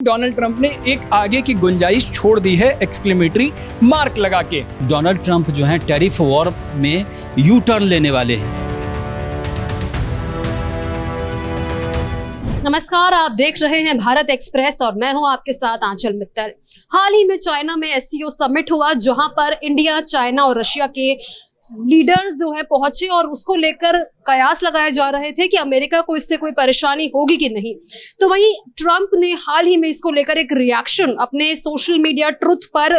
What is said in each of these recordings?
Donald Trump ने एक आगे की गुंजाइश छोड़ दी है एक्सक्लेमेटरी मार्क लगा के। डोनाल्ड ट्रंप जो हैं टैरिफ वॉर में यू टर्न लेने वाले हैं। नमस्कार, आप देख रहे हैं भारत एक्सप्रेस और मैं हूं आपके साथ आंचल मित्तल। हाल ही में चाइना में एससीओ समिट हुआ जहां पर इंडिया, चाइना और रशिया के लीडर्स जो है पहुंचे और उसको लेकर कयास लगाए जा रहे थे कि अमेरिका को इससे कोई परेशानी होगी कि नहीं। तो वहीं ट्रंप ने हाल ही में इसको लेकर एक रिएक्शन अपने सोशल मीडिया ट्रुथ पर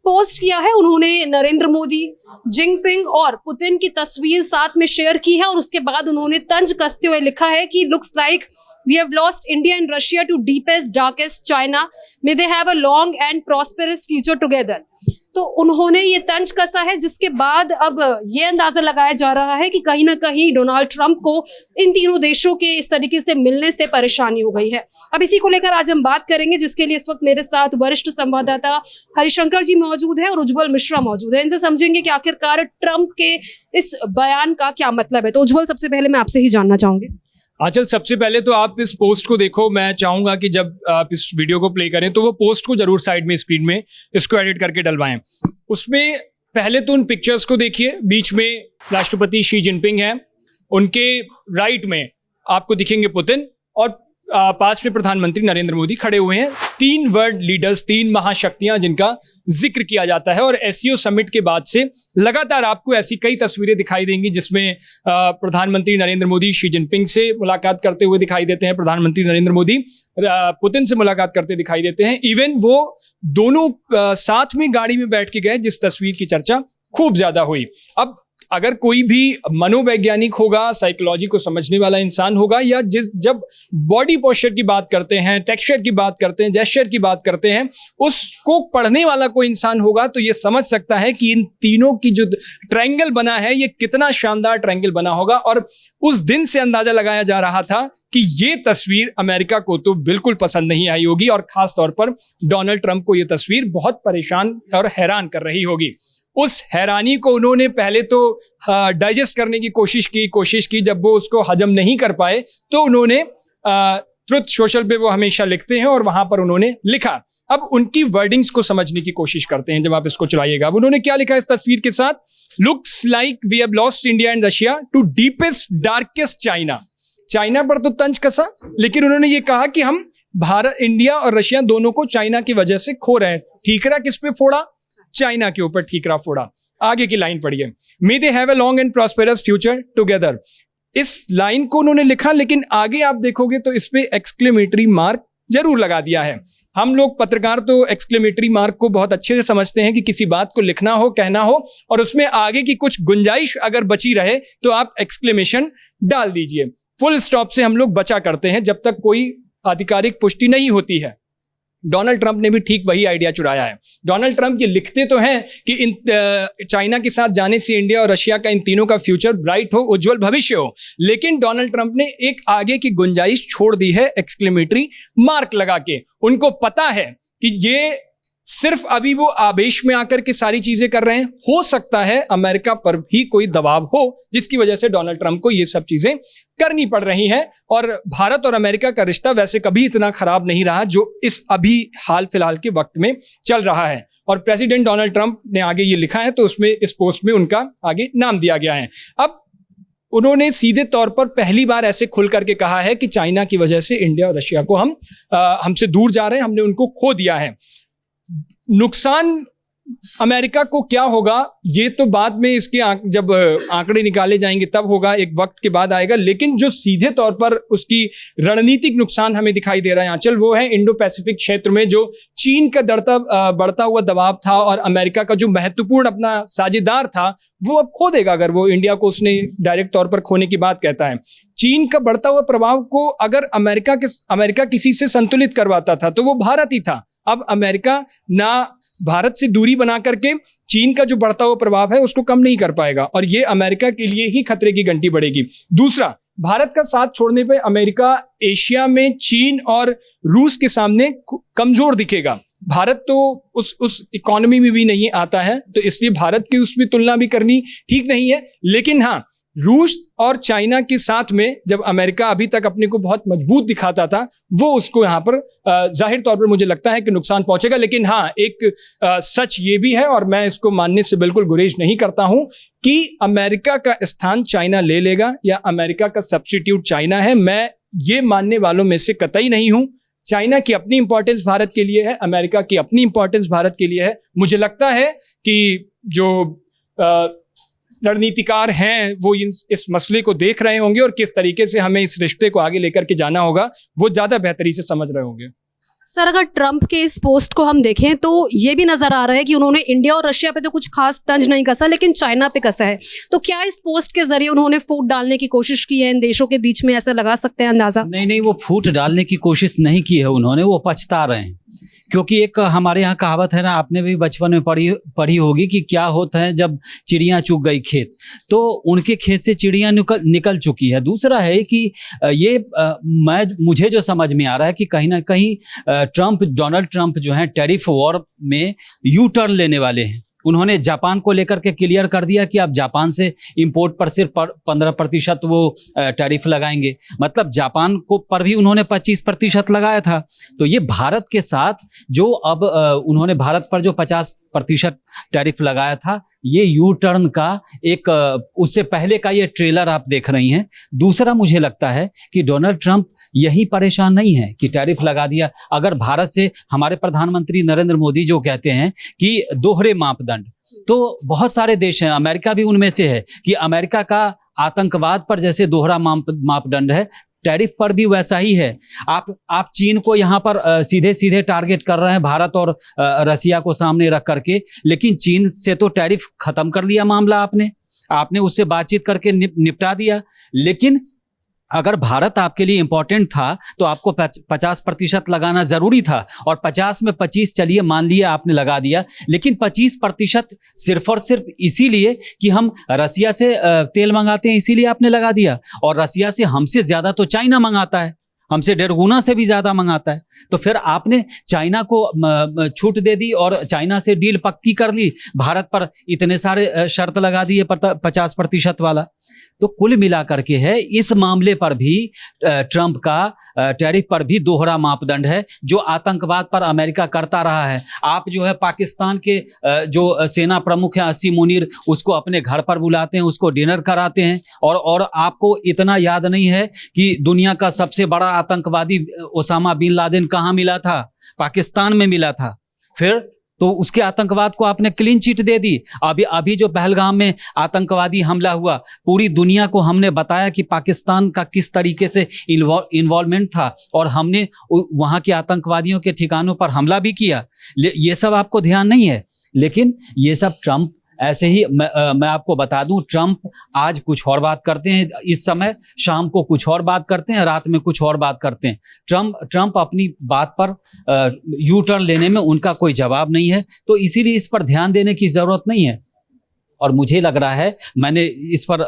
पोस्ट किया है। उन्होंने नरेंद्र मोदी, जिनपिंग और पुतिन की तस्वीर साथ में शेयर की है और उसके बाद उन्होंने तंज कसते हुए लिखा है कि looks like we have lost India and Russia to deepest darkest China, may they have a long and prosperous future together. तो उन्होंने ये तंज कसा है, जिसके बाद अब ये अंदाजा लगाया जा रहा है कि कहीं ना कहीं डोनाल्ड ट्रंप को इन तीनों देशों के इस तरीके से मिलने से परेशानी हो गई है। अब इसी को लेकर आज हम बात करेंगे, जिसके लिए इस वक्त मेरे साथ वरिष्ठ संवाददाता हरिशंकर जी मौजूद है और उज्जवल मिश्रा मौजूद है। इनसे समझेंगे कि आखिरकार ट्रंप के इस बयान का क्या मतलब है। तो उज्जवल, सबसे पहले मैं आपसे ही जानना चाहूंगी। आंचल, सबसे पहले तो आप इस पोस्ट को देखो। मैं चाहूंगा कि जब आप इस वीडियो को प्ले करें तो वो पोस्ट को जरूर साइड में स्क्रीन में इसको एडिट करके डलवाएं। उसमें पहले तो उन पिक्चर्स को देखिए। बीच में राष्ट्रपति शी जिनपिंग है, उनके राइट में आपको दिखेंगे पुतिन और पास में प्रधानमंत्री नरेंद्र मोदी खड़े हुए हैं। तीन वर्ल्ड लीडर्स, तीन महाशक्तियां जिनका जिक्र किया जाता है। और एससीओ समिट के बाद से लगातार आपको ऐसी कई तस्वीरें दिखाई देंगी जिसमें प्रधानमंत्री नरेंद्र मोदी शी जिनपिंग से मुलाकात करते हुए दिखाई देते हैं, प्रधानमंत्री नरेंद्र मोदी पुतिन से मुलाकात करते दिखाई देते हैं। इवन वो दोनों साथ में गाड़ी में बैठ के गए, जिस तस्वीर की चर्चा खूब ज्यादा हुई। अब अगर कोई भी मनोवैज्ञानिक होगा, साइकोलॉजी को समझने वाला इंसान होगा, या जब बॉडी पोस्चर की बात करते हैं, टेक्सचर की बात करते हैं, जेस्चर की बात करते हैं, उसको पढ़ने वाला कोई इंसान होगा तो ये समझ सकता है कि इन तीनों की जो ट्रायंगल बना है ये कितना शानदार ट्रायंगल बना होगा। और उस दिन से अंदाजा लगाया जा रहा था कि ये तस्वीर अमेरिका को तो बिल्कुल पसंद नहीं आई होगी और खास तौर पर डोनाल्ड ट्रंप को ये तस्वीर बहुत परेशान और हैरान कर रही होगी। उस हैरानी को उन्होंने पहले तो डाइजेस्ट करने की कोशिश की। जब वो उसको हजम नहीं कर पाए तो उन्होंने ट्रुथ सोशल पे वो हमेशा लिखते हैं और वहां पर उन्होंने लिखा। अब उनकी वर्डिंग्स को समझने की कोशिश करते हैं जब आप इसको चलाइएगा। अब उन्होंने क्या लिखा इस तस्वीर के साथ? Looks like we have lost India and Russia to deepest darkest China. China पर तो तंज कसा, लेकिन उन्होंने ये कहा कि हम भारत, इंडिया और रशिया दोनों को चाइना की वजह से खो रहे हैं। ठीकरा किस पे फोड़ा? चाइना के ऊपर ठीकरा फोड़ा। आगे की लाइन पढ़िए, may they have a long and prosperous future together. इस लाइन को उन्होंने लिखा, लेकिन आगे आप देखोगे तो इस पे एक्सक्लेमेटरी मार्क जरूर लगा दिया है। हम लोग पत्रकार तो एक्सक्लेमेटरी मार्क को बहुत अच्छे से समझते हैं कि किसी बात को लिखना हो, कहना हो और उसमें आगे की कुछ गुंजाइश अगर बची रहे तो आप एक्सक्लेमेशन डाल दीजिए। फुल स्टॉप से हम लोग बचा करते हैं जब तक कोई आधिकारिक पुष्टि नहीं होती है। डोनाल्ड ट्रंप ने भी ठीक वही आइडिया चुराया है। डोनाल्ड ट्रंप ये लिखते तो हैं कि इन चाइना के साथ जाने से इंडिया और रशिया का, इन तीनों का फ्यूचर ब्राइट हो, उज्जवल भविष्य हो, लेकिन डोनाल्ड ट्रंप ने एक आगे की गुंजाइश छोड़ दी है एक्सक्लेमेटरी मार्क लगा के। उनको पता है कि ये सिर्फ अभी वो आवेश में आकर के सारी चीजें कर रहे हैं। हो सकता है अमेरिका पर भी कोई दबाव हो जिसकी वजह से डोनाल्ड ट्रंप को ये सब चीजें करनी पड़ रही हैं। और भारत और अमेरिका का रिश्ता वैसे कभी इतना खराब नहीं रहा जो इस अभी हाल फिलहाल के वक्त में चल रहा है। और प्रेसिडेंट डोनाल्ड ट्रंप ने आगे ये लिखा है तो उसमें, इस पोस्ट में उनका आगे नाम दिया गया है। अब उन्होंने सीधे तौर पर पहली बार ऐसे खुल करके कहा है कि चाइना की वजह से इंडिया और रशिया को हमसे दूर जा रहे हैं, हमने उनको खो दिया है। नुकसान अमेरिका को क्या होगा ये तो बाद में इसके जब आंकड़े निकाले जाएंगे तब होगा, एक वक्त के बाद आएगा। लेकिन जो सीधे तौर पर उसकी रणनीतिक नुकसान हमें दिखाई दे रहा है आंचल, वो है इंडो पैसिफिक क्षेत्र में जो चीन का बढ़ता हुआ दबाव था और अमेरिका का जो महत्वपूर्ण अपना साझेदार था वो अब खो देगा। अगर वो इंडिया को उसने डायरेक्ट तौर पर खोने की बात कहता है, चीन का बढ़ता हुआ प्रभाव को अगर अमेरिका किसी से संतुलित करवाता था तो वो भारत ही था। अब अमेरिका ना भारत से दूरी बना करके चीन का जो बढ़ता हुआ प्रभाव है उसको कम नहीं कर पाएगा और ये अमेरिका के लिए ही खतरे की घंटी बढ़ेगी। दूसरा, भारत का साथ छोड़ने पे अमेरिका एशिया में चीन और रूस के सामने कमजोर दिखेगा। भारत तो उस इकोनॉमी में भी नहीं आता है, तो इसलिए भारत की उसमें तुलना भी करनी ठीक नहीं है। लेकिन हाँ, रूस और चाइना के साथ में जब अमेरिका अभी तक अपने को बहुत मजबूत दिखाता था, वो उसको यहाँ पर जाहिर तौर पर मुझे लगता है कि नुकसान पहुंचेगा। लेकिन हाँ, एक सच ये भी है, और मैं इसको मानने से बिल्कुल गुरेज नहीं करता हूं, कि अमेरिका का स्थान चाइना ले लेगा या अमेरिका का सब्स्टिट्यूट चाइना है। मैं ये मानने वालों में से कतई नहीं हूं। चाइना की अपनी इंपॉर्टेंस भारत के लिए है, अमेरिका की अपनी इंपॉर्टेंस भारत के लिए है। मुझे लगता है कि जो रणनीतिकार हैं वो इस मसले को देख रहे होंगे और किस तरीके से हमें इस रिश्ते को आगे लेकर के जाना होगा, वो ज्यादा बेहतरी से समझ रहे होंगे। सर, अगर ट्रंप के इस पोस्ट को हम देखें तो ये भी नजर आ रहा है कि उन्होंने इंडिया और रशिया पे तो कुछ खास तंज नहीं कसा, लेकिन चाइना पे कसा है। तो क्या इस पोस्ट के जरिए उन्होंने फूट डालने की कोशिश की है इन देशों के बीच में, ऐसा लगा सकते हैं अंदाजा? नहीं, वो फूट डालने की कोशिश नहीं की है उन्होंने, वो पछता रहे हैं। क्योंकि एक हमारे यहाँ कहावत है ना, आपने भी बचपन में पढ़ी होगी कि क्या होता है जब चिड़िया चुग गई खेत, तो उनके खेत से चिड़िया निकल चुकी है। दूसरा है कि ये मुझे जो समझ में आ रहा है कि कहीं ना कहीं डोनाल्ड ट्रंप जो है टैरिफ वॉर में यू टर्न लेने वाले हैं। उन्होंने जापान को लेकर के क्लियर कर दिया कि अब जापान से इंपोर्ट पर सिर्फ 15% वो टैरिफ लगाएंगे। मतलब जापान को पर भी उन्होंने 25% लगाया था। तो ये भारत के साथ जो अब उन्होंने भारत पर जो 50% टैरिफ लगाया था, ये यू टर्न का एक उससे पहले का ये ट्रेलर आप देख रही हैं। दूसरा मुझे लगता है कि डोनाल्ड ट्रंप यही परेशान नहीं है कि टैरिफ लगा दिया। अगर भारत से हमारे प्रधानमंत्री नरेंद्र मोदी जो कहते हैं कि दोहरे मापदंड, तो बहुत सारे देश हैं, अमेरिका भी उनमें से है, कि अमेरिका का आतंकवाद पर जैसे दोहरा मापदंड है, टैरिफ पर भी वैसा ही है। आप चीन को यहाँ पर सीधे सीधे टारगेट कर रहे हैं, भारत और रसिया को सामने रख करके, लेकिन चीन से तो टैरिफ खत्म कर लिया मामला आपने उससे बातचीत करके निपटा दिया। लेकिन अगर भारत आपके लिए इंपॉर्टेंट था तो आपको 50% लगाना जरूरी था, और 50 में 25 चलिए मान लिया आपने लगा दिया, लेकिन 25% सिर्फ और सिर्फ इसीलिए कि हम रसिया से तेल मंगाते हैं इसीलिए आपने लगा दिया। और रसिया से हमसे ज्यादा तो चाइना मंगाता है, हमसे 1.5 गुना से भी ज्यादा मंगाता है। तो फिर आपने चाइना को छूट दे दी और चाइना से डील पक्की कर ली, भारत पर इतने सारे शर्त लगा दिए 50% वाला। तो कुल मिलाकर के है, इस मामले पर भी ट्रंप का टैरिफ पर भी दोहरा मापदंड है, जो आतंकवाद पर अमेरिका करता रहा है। आप जो है पाकिस्तान के जो सेना प्रमुख है असीम मुनीर, उसको अपने घर पर बुलाते हैं, उसको डिनर कराते हैं, और आपको इतना याद नहीं है कि दुनिया का सबसे बड़ा आतंकवादी ओसामा बिन लादेन कहाँ मिला था? पाकिस्तान में मिला था। फिर तो उसके आतंकवाद को आपने क्लीन चिट दे दी। अभी जो पहलगाम में आतंकवादी हमला हुआ, पूरी दुनिया को हमने बताया कि पाकिस्तान का किस तरीके से इन्वॉल्वमेंट था, और हमने वहां के आतंकवादियों के ठिकानों पर हमला भी किया। ये सब आपको ध्यान नहीं है। लेकिन ये सब ट्रंप ऐसे ही, मैं आपको बता दूं, ट्रंप आज कुछ और बात करते हैं, इस समय शाम को कुछ और बात करते हैं, रात में कुछ और बात करते हैं। ट्रंप अपनी बात पर यू टर्न लेने में उनका कोई जवाब नहीं है, तो इसीलिए इस पर ध्यान देने की जरूरत नहीं है। और मुझे लग रहा है, मैंने इस पर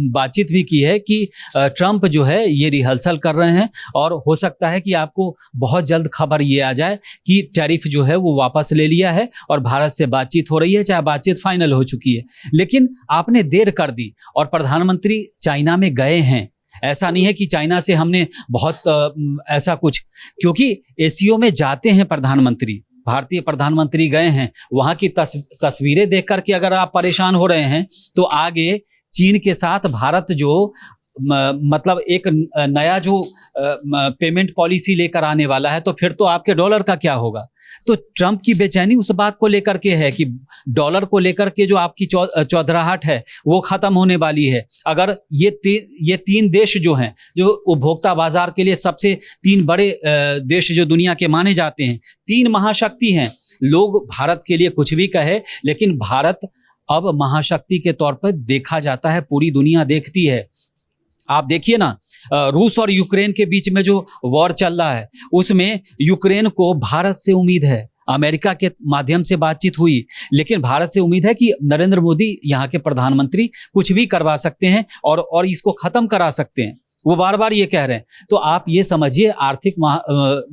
बातचीत भी की है कि ट्रंप जो है ये रिहर्सल कर रहे हैं, और हो सकता है कि आपको बहुत जल्द खबर ये आ जाए कि टैरिफ जो है वो वापस ले लिया है और भारत से बातचीत हो रही है, चाहे बातचीत फाइनल हो चुकी है। लेकिन आपने देर कर दी, और प्रधानमंत्री चाइना में गए हैं। ऐसा नहीं है कि चाइना से हमने बहुत ऐसा कुछ, क्योंकि एसीओ में जाते हैं प्रधानमंत्री, भारतीय प्रधानमंत्री गए हैं, वहां की तस्वीरें देख करके अगर आप परेशान हो रहे हैं, तो आगे चीन के साथ भारत जो मतलब एक नया जो पेमेंट पॉलिसी लेकर आने वाला है, तो फिर तो आपके डॉलर का क्या होगा? तो ट्रंप की बेचैनी उस बात को लेकर के है कि डॉलर को लेकर के जो आपकी चौधराहट है वो खत्म होने वाली है। अगर ये तीन देश जो हैं, जो उपभोक्ता बाजार के लिए सबसे 3 बड़े देश जो दुनिया के माने जाते हैं, 3 महाशक्ति हैं। लोग भारत के लिए कुछ भी कहे, लेकिन भारत अब महाशक्ति के तौर पर देखा जाता है, पूरी दुनिया देखती है। आप देखिए ना, रूस और यूक्रेन के बीच में जो वॉर चल रहा है, उसमें यूक्रेन को भारत से उम्मीद है, अमेरिका के माध्यम से बातचीत हुई, लेकिन भारत से उम्मीद है कि नरेंद्र मोदी यहाँ के प्रधानमंत्री कुछ भी करवा सकते हैं और इसको खत्म करा सकते हैं। वो बार बार ये कह रहे हैं। तो आप ये समझिए, आर्थिक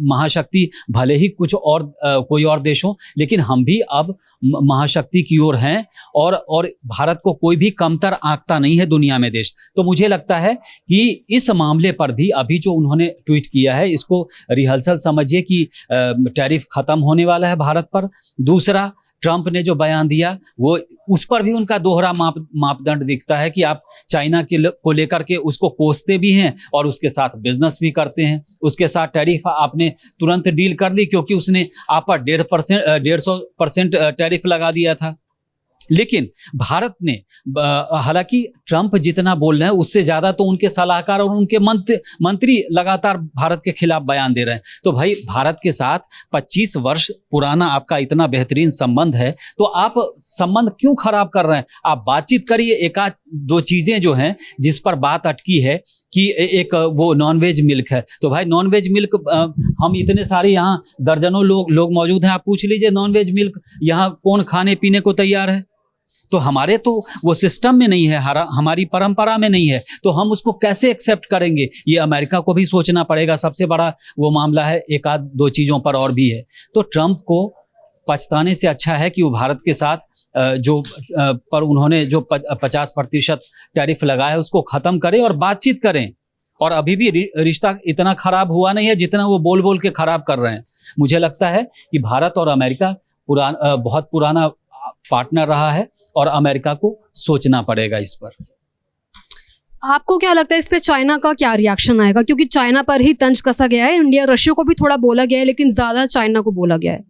महाशक्ति भले ही कुछ और कोई और देश हो, लेकिन हम भी अब महाशक्ति की ओर हैं, और भारत को कोई भी कमतर आंकता नहीं है दुनिया में देश। तो मुझे लगता है कि इस मामले पर भी अभी जो उन्होंने ट्वीट किया है, इसको रिहर्सल समझिए कि टैरिफ खत्म होने वाला है भारत पर। दूसरा, ट्रंप ने जो बयान दिया वो, उस पर भी उनका दोहरा मापदंड दिखता है कि आप चाइना को लेकर के उसको कोसते भी हैं और उसके साथ बिजनेस भी करते हैं। उसके साथ टैरिफ आपने तुरंत डील कर ली क्योंकि उसने आप पर 150% टैरिफ लगा दिया था। लेकिन भारत ने, हालांकि ट्रंप जितना बोल रहे हैं उससे ज़्यादा तो उनके सलाहकार और उनके मंत्री लगातार भारत के खिलाफ बयान दे रहे हैं। तो भाई, भारत के साथ 25 वर्ष पुराना आपका इतना बेहतरीन संबंध है, तो आप संबंध क्यों खराब कर रहे हैं? आप बातचीत करिए। एक आध दो चीज़ें जो हैं जिस पर बात अटकी है कि एक वो नॉनवेज मिल्क है, तो भाई नॉनवेज मिल्क, हम इतने सारे यहाँ दर्जनों लोग मौजूद हैं, आप पूछ लीजिए नॉनवेज मिल्क यहाँ कौन खाने पीने को तैयार है। तो हमारे तो वो सिस्टम में नहीं है, हमारी परंपरा में नहीं है, तो हम उसको कैसे एक्सेप्ट करेंगे? ये अमेरिका को भी सोचना पड़ेगा। सबसे बड़ा वो मामला है, एक आध दो चीज़ों पर और भी है। तो ट्रंप को पछताने से अच्छा है कि वो भारत के साथ जो पर उन्होंने जो 50% टैरिफ लगाया है उसको ख़त्म करें और बातचीत करें। और अभी भी रिश्ता इतना ख़राब हुआ नहीं है जितना वो बोल बोल के ख़राब कर रहे हैं। मुझे लगता है कि भारत और अमेरिका बहुत पुराना पार्टनर रहा है और अमेरिका को सोचना पड़ेगा इस पर। आपको क्या लगता है इस पे चाइना का क्या रिएक्शन आएगा? क्योंकि चाइना पर ही तंज कसा गया है, इंडिया रशिया को भी थोड़ा बोला गया है, लेकिन ज़्यादा चाइना को बोला गया है।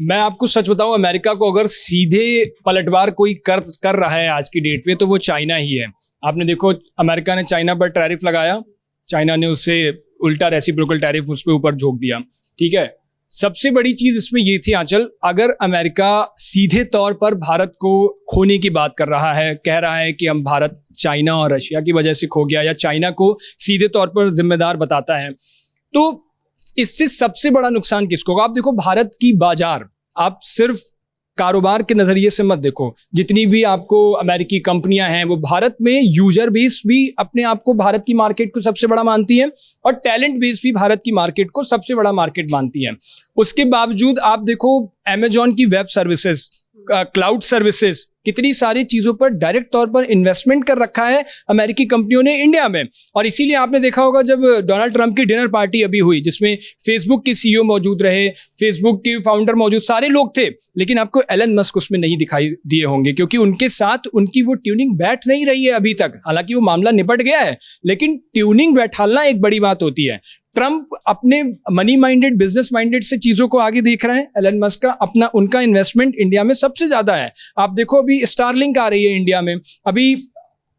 मैं आपको सच बताऊं, अमेरिका को अगर सीधे पलटवार कोई कर रहा है आज की डेट पे तो वो चाइना ही है। आपने देखो, अमेरिका ने चाइना पर टैरिफ लगाया, चाइना ने उससे उल्टा रेसिप्रोकल टैरिफ उस पर ऊपर झोंक दिया। ठीक है, सबसे बड़ी चीज इसमें ये थी आंचल, अगर अमेरिका सीधे तौर पर भारत को खोने की बात कर रहा है, कह रहा है कि हम भारत चाइना और रशिया की वजह से खो गया, या चाइना को सीधे तौर पर जिम्मेदार बताता है, तो इससे सबसे बड़ा नुकसान किसको होगा? आप देखो, भारत की बाजार, आप सिर्फ कारोबार के नजरिए से मत देखो, जितनी भी आपको अमेरिकी कंपनियां हैं वो भारत में यूजर बेस भी अपने आप को भारत की मार्केट को सबसे बड़ा मानती है और टैलेंट बेस भी भारत की मार्केट को सबसे बड़ा मार्केट मानती है। उसके बावजूद आप देखो, अमेजॉन की वेब सर्विसेज, क्लाउड सर्विसेज, कितनी सारी चीजों पर डायरेक्ट तौर पर इन्वेस्टमेंट कर रखा है अमेरिकी कंपनियों ने इंडिया में। और इसीलिए आपने देखा होगा जब डोनाल्ड ट्रंप की डिनर पार्टी अभी हुई, जिसमें फेसबुक के सीईओ मौजूद रहे, फेसबुक के फाउंडर मौजूद, सारे लोग थे, लेकिन आपको एलन मस्क उसमें नहीं दिखाई दिए होंगे क्योंकि उनके साथ उनकी वो ट्यूनिंग बैठ नहीं रही है अभी तक। हालांकि वो मामला निपट गया है, लेकिन ट्यूनिंग बैठालना एक बड़ी बात होती है। ट्रंप अपने मनी माइंडेड, बिजनेस माइंडेड से चीजों को आगे देख रहे हैं। एलन मस्क का उनका इन्वेस्टमेंट इंडिया में सबसे ज्यादा है। आप देखो, अभी स्टारलिंक आ रही है इंडिया में।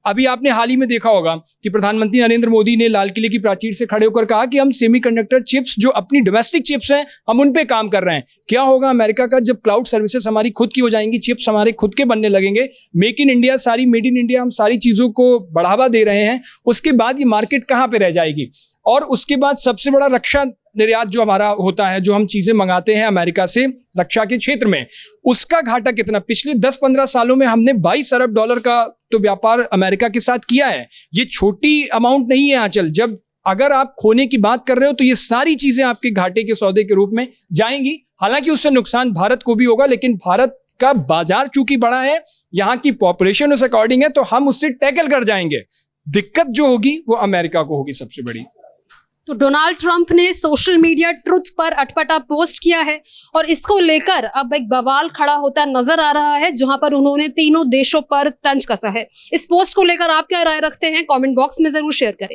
अभी आपने हाल ही में देखा होगा कि प्रधानमंत्री नरेंद्र मोदी ने लाल किले की प्राचीर से खड़े होकर कहा कि हम सेमीकंडक्टर चिप्स, जो अपनी डोमेस्टिक चिप्स हैं, हम उन पे काम कर रहे हैं। क्या होगा अमेरिका का जब क्लाउड सर्विसेज हमारी खुद की हो जाएंगी, चिप्स हमारे खुद के बनने लगेंगे, मेक इन इंडिया, सारी मेड इन इंडिया, हम सारी चीजों को बढ़ावा दे रहे हैं, उसके बाद ये मार्केट कहाँ पे रह जाएगी? और उसके बाद सबसे बड़ा रक्षा निर्यात जो हमारा होता है, जो हम चीजें मंगाते हैं अमेरिका से रक्षा के क्षेत्र में, उसका घाटा कितना? पिछले 10-15 सालों में हमने 22 अरब डॉलर का तो व्यापार अमेरिका के साथ किया है। ये छोटी अमाउंट नहीं है आंचल। जब अगर आप खोने की बात कर रहे हो तो ये सारी चीजें आपके घाटे के सौदे के रूप में जाएंगी। हालांकि उससे नुकसान भारत को भी होगा, लेकिन भारत का बाजार चूंकि बड़ा है, यहाँ की पॉपुलेशन उस अकॉर्डिंग है, तो हम उससे टैकल कर जाएंगे। दिक्कत जो होगी वो अमेरिका को होगी सबसे बड़ी। तो डोनाल्ड ट्रंप ने सोशल मीडिया ट्रुथ पर अटपटा पोस्ट किया है और इसको लेकर अब एक बवाल खड़ा होता नजर आ रहा है, जहां पर उन्होंने तीनों देशों पर तंज कसा है। इस पोस्ट को लेकर आप क्या राय रखते हैं? कमेंट बॉक्स में जरूर शेयर करें।